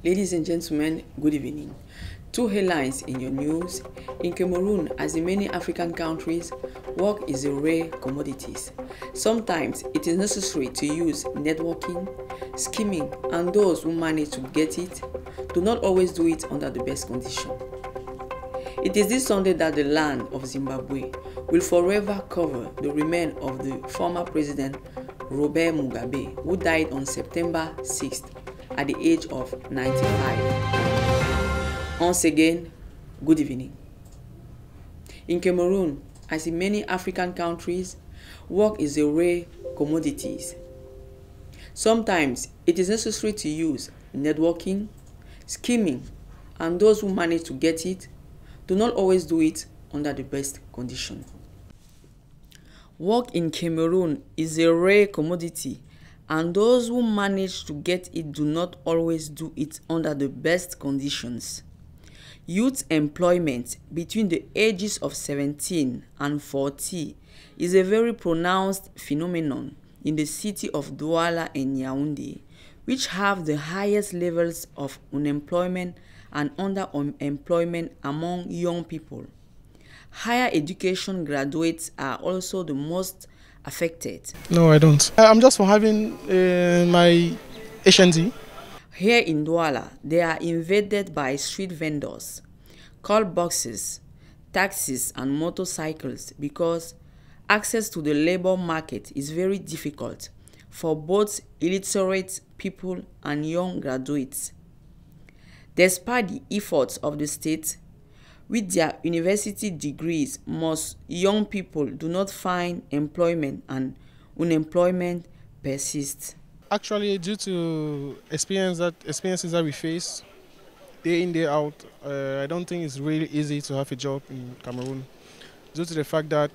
Ladies and gentlemen, good evening. Two headlines in your news. In Cameroon, as in many African countries, work is a rare commodity. Sometimes it is necessary to use networking, scheming, and those who manage to get it do not always do it under the best condition. It is this Sunday that the land of Zimbabwe will forever cover the remains of the former president Robert Mugabe, who died on September 6th at the age of 95. Once again, good evening. In Cameroon, as in many African countries, work is a rare commodity. Sometimes it is necessary to use networking, scheming, and those who manage to get it do not always do it under the best condition. Work in Cameroon is a rare commodity, and those who manage to get it do not always do it under the best conditions. Youth employment between the ages of 17 and 40 is a very pronounced phenomenon in the city of Douala and Yaoundé, which have the highest levels of unemployment and underemployment among young people. Higher education graduates are also the most affected. No, I don't. I'm just for having my HND. Here in Douala, they are invaded by street vendors, call boxes, taxis, and motorcycles because access to the labor market is very difficult for both illiterate people and young graduates. Despite the efforts of the state, with their university degrees, most young people do not find employment and unemployment persists. Actually, due to experiences that we face day in, day out, I don't think it's really easy to have a job in Cameroon, due to the fact that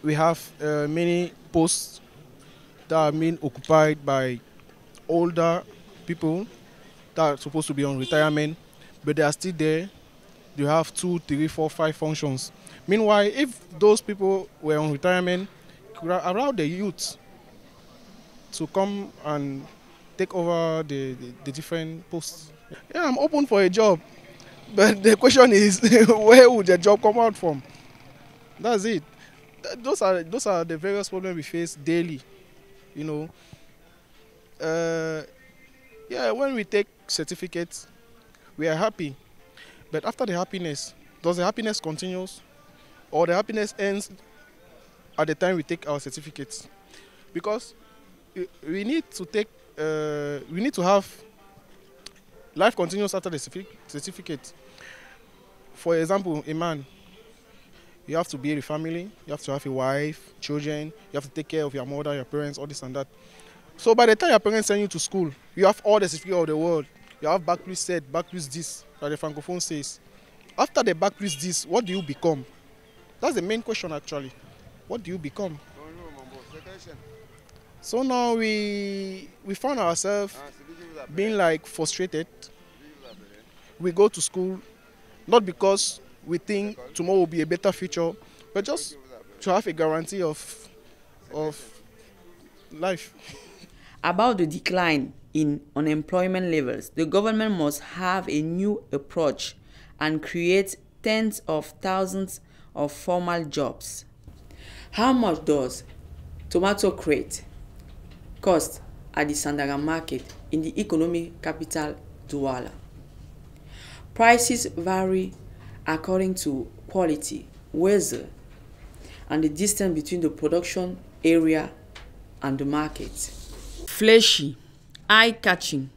we have many posts that are being occupied by older people that are supposed to be on retirement, but they are still there. You have 2, 3, 4, 5 functions. Meanwhile, if those people were on retirement, could allow the youth to come and take over the different posts. Yeah, I'm open for a job, but the question is, where would the job come out from? That's it. Those are the various problems we face daily. You know. Yeah, when we take certificates, we are happy. But after the happiness, does the happiness continues, or the happiness ends at the time we take our certificates? Because we need to have life continues after the certificate. For example, a man, you have to build a family, you have to have a wife, children, you have to take care of your mother, your parents, all this and that. So by the time your parents send you to school, you have all the certificates of the world. You have back plus set, back plus this, like the Francophone says. After the back plus this, what do you become? That's the main question actually. What do you become? So now we found ourselves being like frustrated. We go to school, not because we think tomorrow will be a better future, but just to have a guarantee of life. About the decline in unemployment levels, the government must have a new approach and create tens of thousands of formal jobs. How much does tomato crate cost at the Sandaga market in the economic capital Douala? Prices vary according to quality, weather, and the distance between the production area and the market. Fleshy, eye-catching,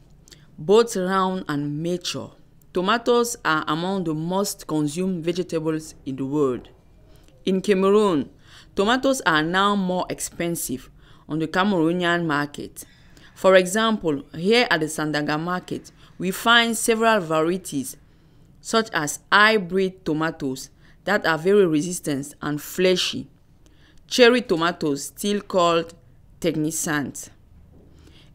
both round and mature, tomatoes are among the most consumed vegetables in the world. In Cameroon, tomatoes are now more expensive on the Cameroonian market. For example, here at the Sandaga market, we find several varieties such as hybrid tomatoes that are very resistant and fleshy, cherry tomatoes still called technisant.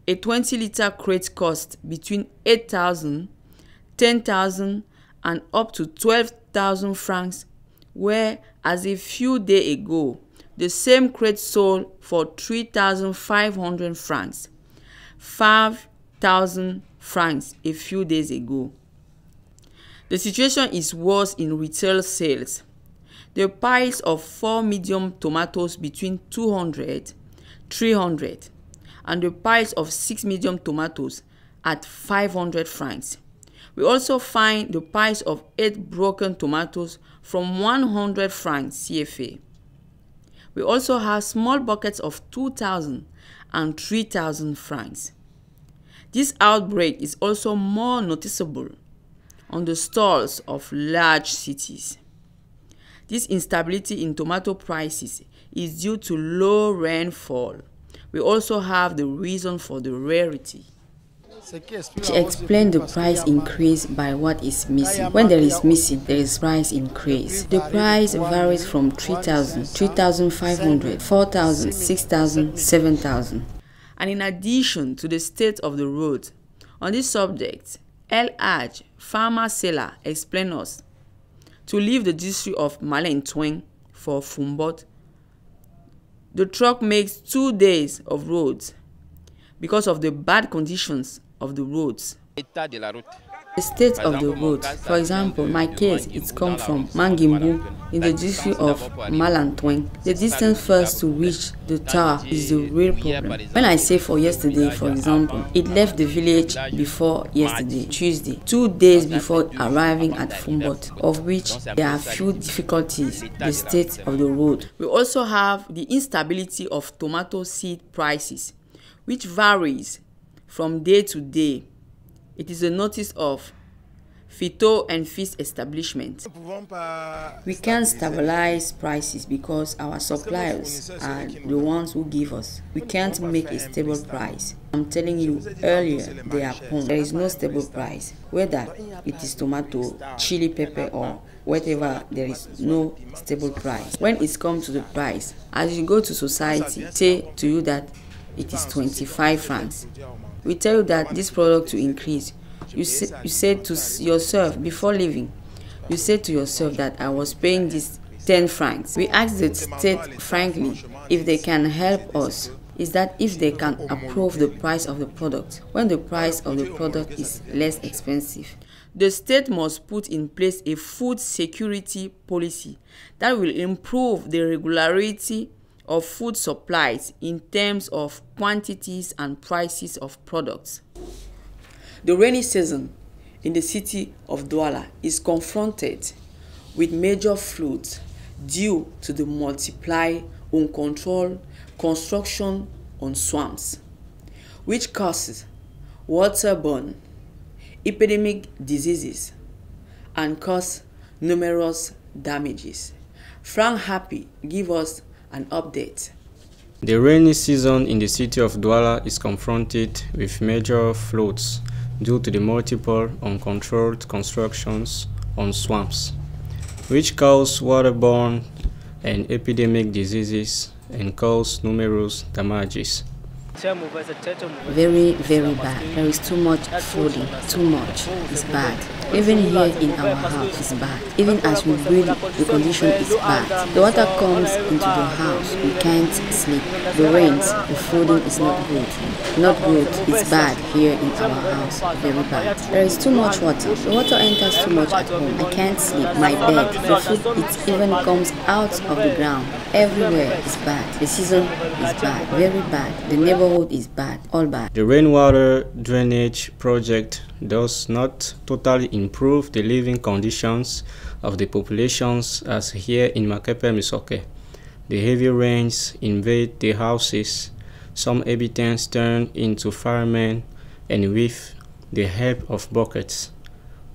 A 20-liter crate costs between 8,000, 10,000 and up to 12,000 francs, where as a few days ago, the same crate sold for 3,500 francs, 5,000 francs a few days ago. The situation is worse in retail sales. The price of 4 medium tomatoes between 200, 300 and the price of 6 medium tomatoes at 500 francs. We also find the price of 8 broken tomatoes from 100 francs CFA. We also have small buckets of 2,000 and 3,000 francs. This outbreak is also more noticeable on the stalls of large cities. This instability in tomato prices is due to low rainfall. We also have the reason for the rarity. She explained the price increase by what is missing. When there is missing, there is price increase. The price varies from 3,000, 3,500, 4,000, 6,000, 7,000. And in addition to the state of the road, on this subject, El Haj, farmer seller, explained us to leave the district of Malentweng for Fumbot. The truck makes 2 days of roads because of the bad conditions of the roads. The state of the road, for example, my case, it's come from Mangimbu in the district of Malentweng. The distance first to reach the tower is the real problem. When I say for yesterday, for example, it left the village before yesterday, Tuesday, 2 days before arriving at Fumbot, of which there are few difficulties, the state of the road. We also have the instability of tomato seed prices, which varies from day to day. It is a notice of Phyto and Feast establishment. We can't stabilize prices because our suppliers are the ones who give us. We can't make a stable price. I'm telling you earlier, they are poor. There is no stable price. Whether it is tomato, chili pepper or whatever, there is no stable price. When it comes to the price, as you go to society, say to you that it is 25 francs. We tell you that this product to increase. You say to yourself before leaving, you say to yourself that I was paying this 10 francs. We ask the state frankly if they can help us. Is that if they can approve the price of the product when the price of the product is less expensive. The state must put in place a food security policy that will improve the regularity of food supplies in terms of quantities and prices of products. The rainy season in the city of Douala is confronted with major floods due to the multiplied uncontrolled construction on swamps, which causes waterborne epidemic diseases and cause numerous damages. Frank Happy give us an update. The rainy season in the city of Douala is confronted with major floods due to the multiple uncontrolled constructions on swamps, which cause waterborne and epidemic diseases and cause numerous damages. Very, very bad. There is too much flooding. Too much. It's bad. Even here in our house, it's bad. Even as we breathe, the condition is bad. The water comes into the house. We can't sleep. The rains, the flooding is not good. Not good. It's bad here in our house. Very bad. There is too much water. The water enters too much at home. I can't sleep. My bed, the food, it even comes out of the ground. Everywhere is bad. The season is bad. Very bad. The neighborhood is bad. All bad. The rainwater drainage project does not totally improve the living conditions of the populations as here in Makepe Misoke. The heavy rains invade the houses. Some inhabitants turn into firemen and with the help of buckets,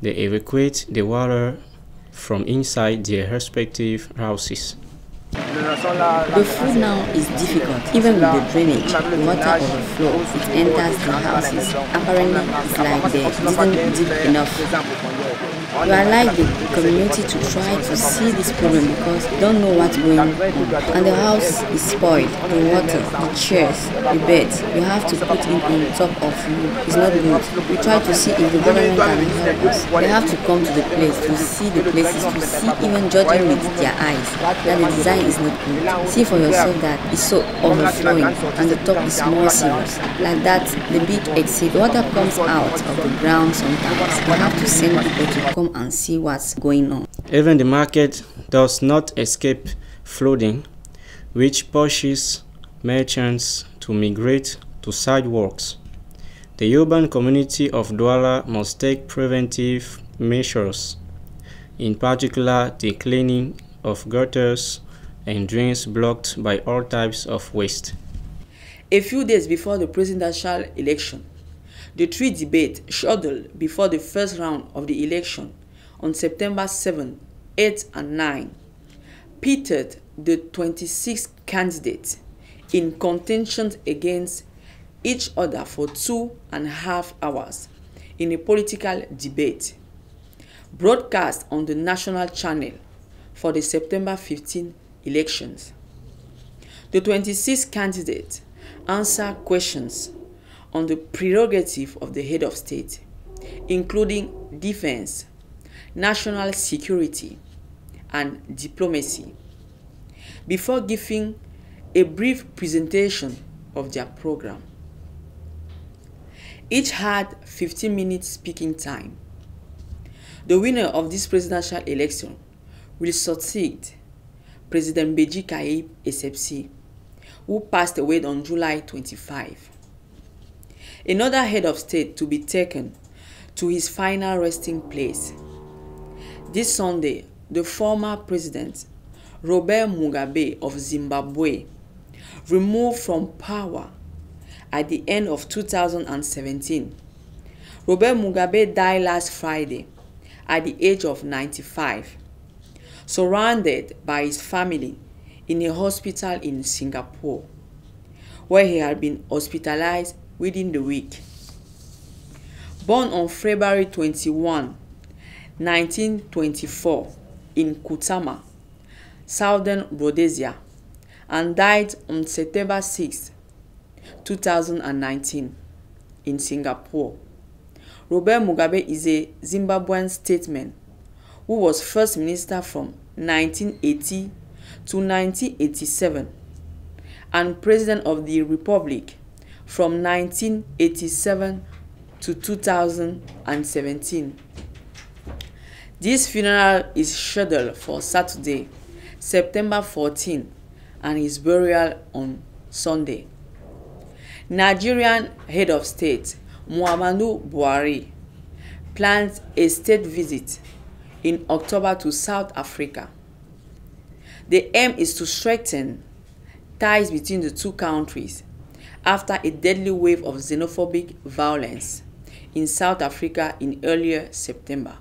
they evacuate the water from inside their respective houses. The food now is difficult. Even with the drainage, the water overflows. It enters the houses. Apparently, it's like they didn't dig enough. We are like the community to try to see this problem because we don't know what's going on. And the house is spoiled, the water, the chairs, the beds. You have to put it on top of you. It's not good. We try to see if the government can help us. They have to come to the place to see the places, to see even judging with their eyes that the design is not good. See for yourself that it's so overflowing and the top is more serious. Like that, the big exit, water comes out of the ground sometimes. You have to send people to come and see what's going on. Even the market does not escape flooding, which pushes merchants to migrate to sidewalks. The urban community of Douala must take preventive measures, in particular the cleaning of gutters and drains blocked by all types of waste. A few days before the presidential election, the three debates scheduled before the first round of the election on September 7, 8, and 9 pitted the 26 candidates in contention against each other for 2.5 hours in a political debate broadcast on the national channel for the September 15 elections. The 26 candidates answer questions on the prerogative of the head of state, including defense, national security, and diplomacy, before giving a brief presentation of their program. Each had 15 minutes speaking time. The winner of this presidential election will succeed President Beji Caid Essebsi, who passed away on July 25. Another head of state to be taken to his final resting place. This Sunday, the former president, Robert Mugabe of Zimbabwe, removed from power at the end of 2017. Robert Mugabe died last Friday at the age of 95, surrounded by his family in a hospital in Singapore, where he had been hospitalized within the week. Born on February 21, 1924 in Kutama, Southern Rhodesia, and died on September 6, 2019 in Singapore. Robert Mugabe is a Zimbabwean statesman who was first minister from 1980 to 1987 and president of the Republic from 1987 to 2017. This funeral is scheduled for Saturday, September 14, and his burial on Sunday. Nigerian head of state Muhammadu Buhari plans a state visit in October to South Africa. The aim is to strengthen ties between the two countries after a deadly wave of xenophobic violence in South Africa in earlier September.